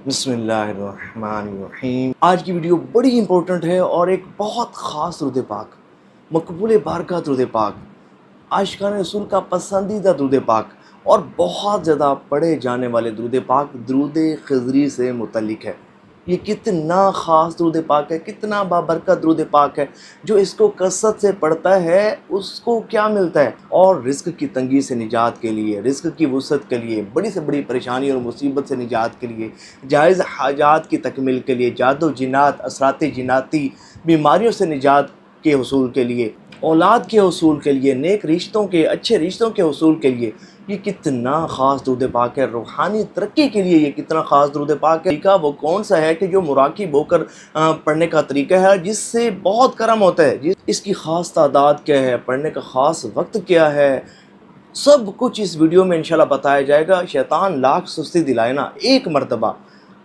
بسم اللہ الرحمن الرحیم۔ آج کی ویڈیو بڑی امپورٹنٹ ہے اور ایک بہت خاص درود پاک، مقبول بارگاہ درود پاک، عاشقان رسول کا پسندیدہ درود پاک اور بہت زیادہ پڑھے جانے والے درود پاک درود خضری سے متعلق ہے۔ یہ کتنا خاص درود پاک ہے، کتنا بابرکت درود پاک ہے۔ جو اس کو کثرت سے پڑھتا ہے اس کو کیا ملتا ہے، اور رزق کی تنگی سے نجات کے لیے، رزق کی وسعت کے لیے، بڑی سے بڑی پریشانی اور مصیبت سے نجات کے لیے، جائز حاجات کی تکمیل کے لیے، جادو جنات، اثرات جناتی، بیماریوں سے نجات کے حصول کے لیے، اولاد کے حصول کے لیے، نیک رشتوں کے، اچھے رشتوں کے حصول کے لیے یہ کتنا خاص درود پاک ہے۔ روحانی ترقی کے لیے یہ کتنا خاص درود پاک ہے۔ طریقہ وہ کون سا ہے کہ جو مراقب ہو کر پڑھنے کا طریقہ ہے، جس سے بہت کرم ہوتا ہے۔ اس کی خاص تعداد کیا ہے، پڑھنے کا خاص وقت کیا ہے، سب کچھ اس ویڈیو میں انشاءاللہ بتایا جائے گا۔ شیطان لاکھ سستی دلائے نا، ایک مرتبہ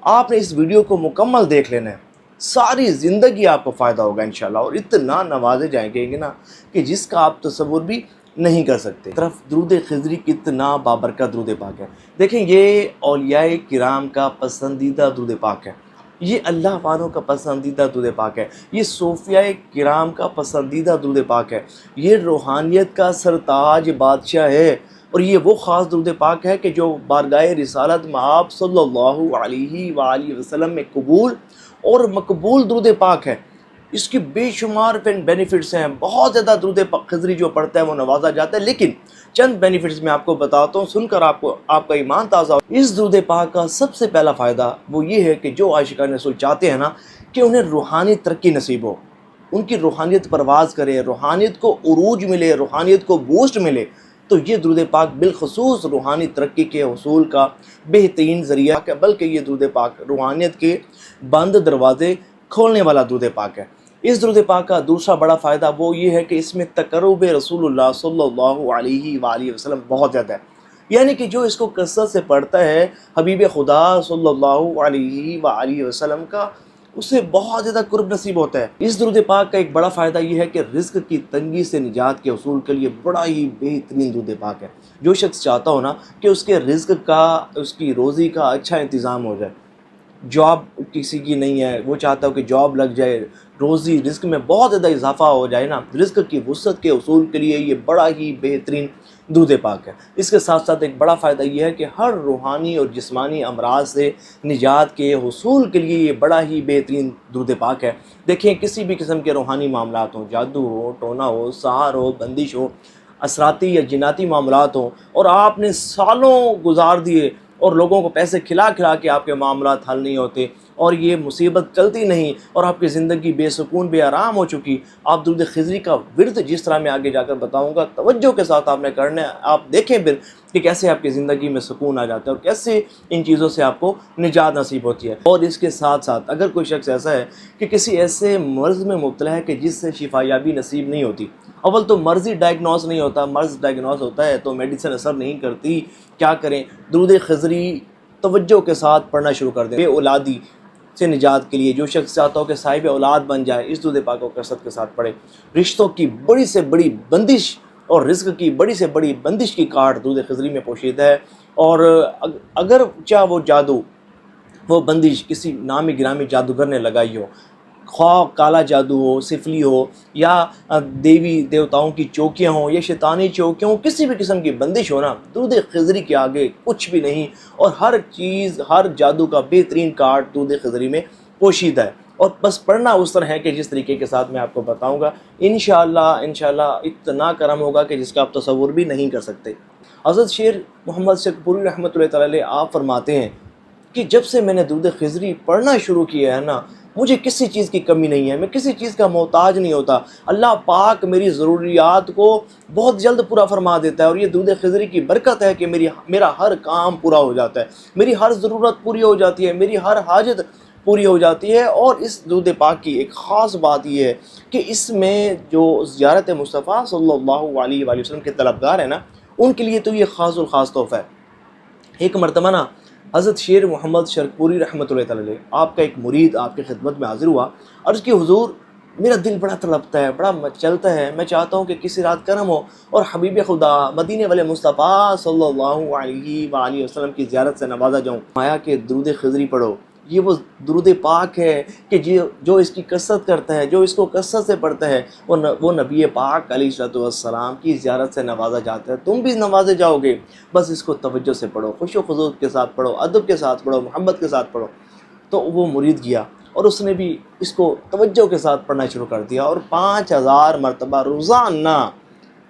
آپ نے اس ویڈیو کو مکمل دیکھ لینا ہے، ساری زندگی آپ کو فائدہ ہوگا انشاءاللہ، اور اتنا نوازے جائیں گے نا کہ جس کا آپ تصور بھی نہیں کر سکتے۔ طرف درود خضری کتنا بابرکت درود پاک ہے۔ دیکھیں، یہ اولیاء کرام کا پسندیدہ درود پاک ہے، یہ اللہ والوں کا پسندیدہ درود پاک ہے، یہ صوفیاء کرام کا پسندیدہ درود پاک ہے، یہ روحانیت کا سرتاج بادشاہ ہے، اور یہ وہ خاص درود پاک ہے کہ جو بارگاہ رسالت مآب صلی اللہ علیہ وآلہ وسلم میں قبول اور مقبول درود پاک ہے۔ اس کی بے شمار بینیفٹس ہیں، بہت زیادہ درود خضری جو پڑھتا ہے وہ نوازا جاتا ہے، لیکن چند بینیفٹس میں آپ کو بتاتا ہوں، سن کر آپ کا ایمان تازہ ہو۔ اس درود پاک کا سب سے پہلا فائدہ وہ یہ ہے کہ جو عاشقان رسول چاہتے ہیں نا کہ انہیں روحانی ترقی نصیب ہو، ان کی روحانیت پرواز کرے، روحانیت کو عروج ملے، روحانیت کو بوسٹ ملے، تو یہ درود پاک بالخصوص روحانی ترقی کے حصول کا بہترین ذریعہ ہے، بلکہ یہ درود پاک روحانیت کے بند دروازے کھولنے والا درود پاک ہے۔ اس درود پاک کا دوسرا بڑا فائدہ وہ یہ ہے کہ اس میں تقرب رسول اللہ صلی اللہ علیہ وآلہ وسلم بہت زیادہ ہے، یعنی کہ جو اس کو کثرت سے پڑھتا ہے حبیب خدا صلی اللہ علیہ وآلہ وسلم کا، اسے بہت زیادہ قرب نصیب ہوتا ہے۔ اس درود پاک کا ایک بڑا فائدہ یہ ہے کہ رزق کی تنگی سے نجات کے حصول کے لیے بڑا ہی بہترین درود پاک ہے۔ جو شخص چاہتا ہو نا کہ اس کے رزق کا، اس کی روزی کا اچھا انتظام ہو جائے، جاب کسی کی نہیں ہے، وہ چاہتا ہو کہ جاب لگ جائے، روزی رزق میں بہت زیادہ اضافہ ہو جائے نا، رزق کی وسعت کے حصول کے لیے یہ بڑا ہی بہترین درود پاک ہے۔ اس کے ساتھ ساتھ ایک بڑا فائدہ یہ ہے کہ ہر روحانی اور جسمانی امراض سے نجات کے حصول کے لیے یہ بڑا ہی بہترین درود پاک ہے۔ دیکھیں، کسی بھی قسم کے روحانی معاملات ہوں، جادو ہو، ٹونا ہو، سحر ہو، بندش ہو، اثراتی یا جناتی معاملات ہوں، اور آپ نے سالوں گزار دیے اور لوگوں کو پیسے کھلا کھلا کے آپ کے معاملات حل نہیں ہوتے، اور یہ مصیبت چلتی نہیں، اور آپ کی زندگی بے سکون بے آرام ہو چکی، آپ درود خضری کا ورد جس طرح میں آگے جا کر بتاؤں گا، توجہ کے ساتھ آپ نے کرنا ہے۔ آپ دیکھیں پھر کہ کیسے آپ کی زندگی میں سکون آ جاتا ہے اور کیسے ان چیزوں سے آپ کو نجات نصیب ہوتی ہے۔ اور اس کے ساتھ ساتھ اگر کوئی شخص ایسا ہے کہ کسی ایسے مرض میں مبتلا ہے کہ جس سے شفا یابی نصیب نہیں ہوتی، اول تو مرض ہی ڈائگنوز نہیں ہوتا، مرض ڈائگنوز ہوتا ہے تو میڈیسن اثر نہیں کرتی، کیا کریں؟ درود خضری توجہ کے ساتھ پڑھنا شروع کر دیں۔ بے اولادی سے نجات کے لیے جو شخص چاہتا ہو کہ صاحب اولاد بن جائے، اس درود پاک کو کثرت کے ساتھ پڑھے۔ رشتوں کی بڑی سے بڑی بندش اور رزق کی بڑی سے بڑی بندش کی کاٹ درود خضری میں پوشیدہ ہے، اور اگر چاہ وہ جادو، وہ بندش کسی نامی گرامی جادوگر نے لگائی ہو، خواہ کالا جادو ہو، سفلی ہو، یا دیوی دیوتاؤں کی چوکیاں ہوں، یا شیطانی چوکیاں ہوں، کسی بھی قسم کی بندش ہو نا، درود خضری کے آگے کچھ بھی نہیں، اور ہر چیز، ہر جادو کا بہترین کارڈ درود خضری میں پوشیدہ ہے۔ اور بس پڑھنا اس طرح ہے کہ جس طریقے کے ساتھ میں آپ کو بتاؤں گا، انشاءاللہ اتنا کرم ہوگا کہ جس کا آپ تصور بھی نہیں کر سکتے۔ حضرت شیر محمد شیخ پوری رحمۃ اللہ تعالی علیہ آپ فرماتے ہیں کہ جب سے میں نے درود خضری پڑھنا شروع کیا ہے نا، مجھے کسی چیز کی کمی نہیں ہے، میں کسی چیز کا محتاج نہیں ہوتا، اللہ پاک میری ضروریات کو بہت جلد پورا فرما دیتا ہے، اور یہ درود خضری کی برکت ہے کہ میرا ہر کام پورا ہو جاتا ہے، میری ہر ضرورت پوری ہو جاتی ہے، میری ہر حاجت پوری ہو جاتی ہے۔ اور اس درود پاک کی ایک خاص بات یہ ہے کہ اس میں جو زیارت مصطفیٰ صلی اللہ علیہ وآلہ وسلم کے طلبگار ہیں نا، ان کے لیے تو یہ خاص الخاص تحفہ ہے۔ ایک مرتبہ نا حضرت شیر محمد شرک پوری رحمۃ اللہ تعالی علیہ آپ کا ایک مرید آپ کی خدمت میں حاضر ہوا، عرض کی حضور میرا دل بڑا تڑپتا ہے، بڑا چلتا ہے، میں چاہتا ہوں کہ کسی رات کرم ہو اور حبیب خدا مدینے والے مصطفیٰ صلی اللہ علیہ وآلہ وسلم کی زیارت سے نوازا جاؤں۔ آیا کہ درود خضری پڑھو، یہ وہ درود پاک ہے کہ جو اس کی کثرت کرتا ہے، جو اس کو کثرت سے پڑھتا ہے، وہ نبی پاک علیہ السلام کی زیارت سے نوازا جاتا ہے۔ تم بھی نوازے جاؤ گے، بس اس کو توجہ سے پڑھو، خوش و خضوع کے ساتھ پڑھو، ادب کے ساتھ پڑھو، محبت کے ساتھ پڑھو۔ تو وہ مرید گیا اور اس نے بھی اس کو توجہ کے ساتھ پڑھنا شروع کر دیا اور 5000 مرتبہ روزانہ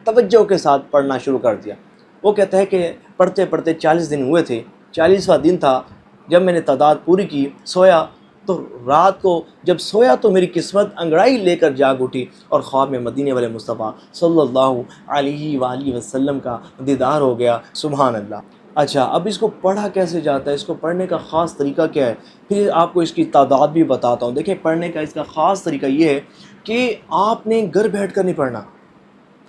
توجہ کے ساتھ پڑھنا شروع کر دیا۔ وہ کہتا ہے کہ پڑھتے پڑھتے 40 دن ہوئے تھے، 40واں دن تھا جب میں نے تعداد پوری کی، سویا تو رات کو جب سویا تو میری قسمت انگڑائی لے کر جاگ اٹھی اور خواب میں مدینے والے مصطفیٰ صلی اللہ علیہ وآلہ وسلم کا دیدار ہو گیا۔ سبحان اللہ۔ اچھا، اب اس کو پڑھا کیسے جاتا ہے، اس کو پڑھنے کا خاص طریقہ کیا ہے، پھر آپ کو اس کی تعداد بھی بتاتا ہوں۔ دیکھیں، پڑھنے کا اس کا خاص طریقہ یہ ہے کہ آپ نے گھر بیٹھ کر نہیں پڑھنا۔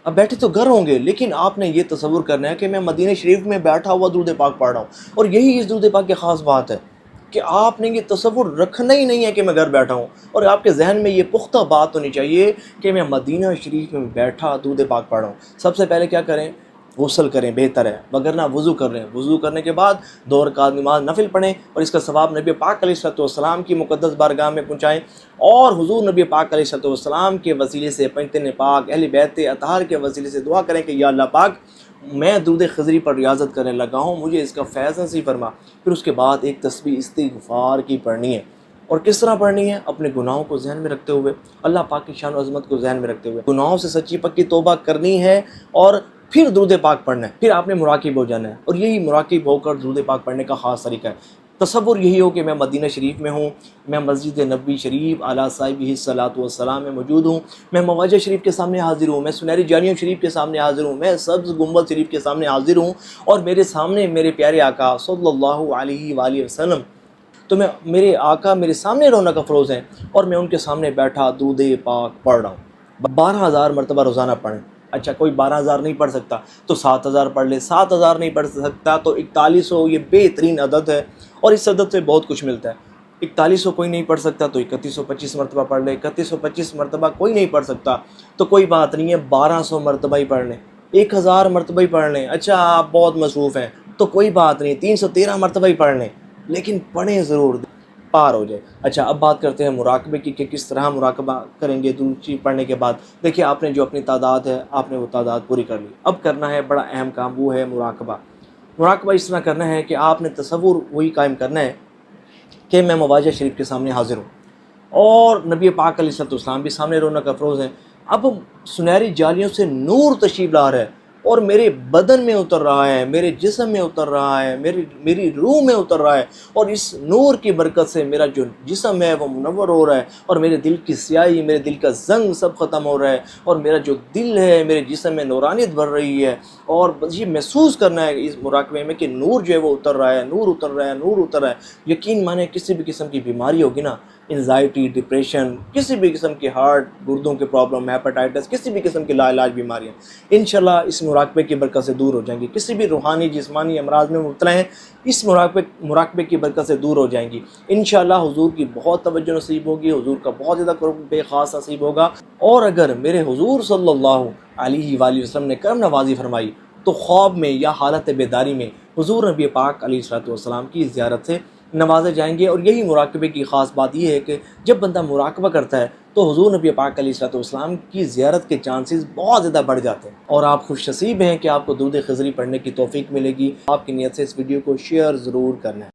اب بیٹھے تو گھر ہوں گے، لیکن آپ نے یہ تصور کرنا ہے کہ میں مدینہ شریف میں بیٹھا ہوا درود پاک پڑھ رہا ہوں، اور یہی اس درود پاک کی خاص بات ہے کہ آپ نے یہ تصور رکھنا ہی نہیں ہے کہ میں گھر بیٹھا ہوں، اور آپ کے ذہن میں یہ پختہ بات ہونی چاہیے کہ میں مدینہ شریف میں بیٹھا درود پاک پڑھ رہا ہوں۔ سب سے پہلے کیا کریں؟ غسل کریں، بہتر ہے، وگرنہ وضو کر رہے ہیں، وضو کرنے کے بعد 2 رکعت نماز نفل پڑھیں اور اس کا ثواب نبی پاک علیہ السلام کی مقدس بارگاہ میں پہنچائیں، اور حضور نبی پاک علیہ السلام کے وسیلے سے، پنجتن پاک، اہل بیت اطہار کے وسیلے سے دعا کریں کہ یا اللہ پاک، میں درود خضری پر ریاضت کرنے لگا ہوں، مجھے اس کا فیض نصیب فرما۔ پھر اس کے بعد ایک تسبیح استغفار کی پڑھنی ہے، اور کس طرح پڑھنی ہے؟ اپنے گناہوں کو ذہن میں رکھتے ہوئے، اللہ پاک کی شان و عظمت کو ذہن میں رکھتے ہوئے گناہوں سے سچی پکی توبہ کرنی ہے، اور پھر درود پاک پڑھنا ہے۔ پھر آپ نے مراقب ہو جانا ہے، اور یہی مراقب ہو کر درود پاک پڑھنے کا خاص طریقہ ہے۔ تصور یہی ہو کہ میں مدینہ شریف میں ہوں، میں مسجد نبوی شریف علیہ صاحبہ الصلاۃ والسلام میں موجود ہوں، میں مواجہ شریف کے سامنے حاضر ہوں، میں سنہری جانیوں شریف کے سامنے حاضر ہوں، میں سبز گنبد شریف کے سامنے حاضر ہوں، اور میرے سامنے میرے پیارے آقا صلی اللہ علیہ وآلہ وسلم، تو میرے آقا میرے سامنے رونق افروز ہیں، اور میں ان کے سامنے بیٹھا درود پاک پڑھ رہا ہوں۔ 12000 مرتبہ روزانہ پڑھیں۔ اچھا، کوئی 12000 نہیں پڑھ سکتا تو 7000 پڑھ لے، 7000 نہیں پڑھ سکتا تو 4100، یہ بہترین عدد ہے، اور اس عدد سے بہت کچھ ملتا ہے۔ 4100 کوئی نہیں پڑھ سکتا تو 3125 مرتبہ پڑھ لے، 3125 مرتبہ کوئی نہیں پڑھ سکتا تو کوئی بات نہیں ہے، 1200 مرتبہ ہی پڑھ لیں، 1000 مرتبہ ہی پڑھ لیں۔ اچھا، آپ بہت مصروف ہیں تو کوئی بات نہیں، 313 مرتبہ ہی پڑھ لیں، لیکن پڑھیں ضرور، پار ہو جائے۔ اچھا، اب بات کرتے ہیں مراقبے کی کہ کس طرح مراقبہ کریں گے دوسری پڑھنے کے بعد۔ دیکھیے، آپ نے جو اپنی تعداد ہے، آپ نے وہ تعداد پوری کر لی، اب کرنا ہے بڑا اہم کام، وہ ہے مراقبہ۔ مراقبہ اس طرح کرنا ہے کہ آپ نے تصور وہی قائم کرنا ہے کہ میں مواجہ شریف کے سامنے حاضر ہوں، اور نبی پاک علیہ السلام بھی سامنے رونق افروز ہیں۔ اب سنہری جالیوں سے نور تشریف لا رہا ہے، اور میرے بدن میں اتر رہا ہے، میرے جسم میں اتر رہا ہے، میری روح میں اتر رہا ہے، اور اس نور کی برکت سے میرا جو جسم ہے وہ منور ہو رہا ہے، اور میرے دل کی سیاہی، میرے دل کا زنگ سب ختم ہو رہا ہے، اور میرا جو دل ہے، میرے جسم میں نورانیت بڑھ رہی ہے، اور یہ محسوس کرنا ہے اس مراقبے میں کہ نور جو ہے وہ اتر رہا ہے، نور اتر رہا ہے، نور اتر رہا ہے۔ یقین مانے، کسی بھی قسم کی بیماری ہوگی نا، انزائٹی، ڈپریشن، کسی بھی قسم کی ہارٹ، گردوں کے پرابلم، ہیپاٹائٹس، کسی بھی قسم کی لا علاج بیماریاں انشاءاللہ اس مراقبے کی برکت سے دور ہو جائیں گی۔ کسی بھی روحانی جسمانی امراض میں مبتلا ہیں، اس مراقبے کی برکت سے دور ہو جائیں گی انشاءاللہ۔ حضور کی بہت توجہ نصیب ہوگی، حضور کا بہت زیادہ قرب خاص نصیب ہوگا، اور اگر میرے حضور صلی اللہ علیہ وآلہ وسلم نے کرم نوازی فرمائی تو خواب میں یا حالت بیداری میں حضور نبی پاک علیہ السلام کی زیارت سے نوازے جائیں گے۔ اور یہی مراقبے کی خاص بات یہ ہے کہ جب بندہ مراقبہ کرتا ہے تو حضور نبی پاک علیہ السلام کی زیارت کے چانسز بہت زیادہ بڑھ جاتے ہیں، اور آپ خوش نصیب ہیں کہ آپ کو درود خضری پڑھنے کی توفیق ملے گی۔ آپ کی نیت سے اس ویڈیو کو شیئر ضرور کرنا ہے۔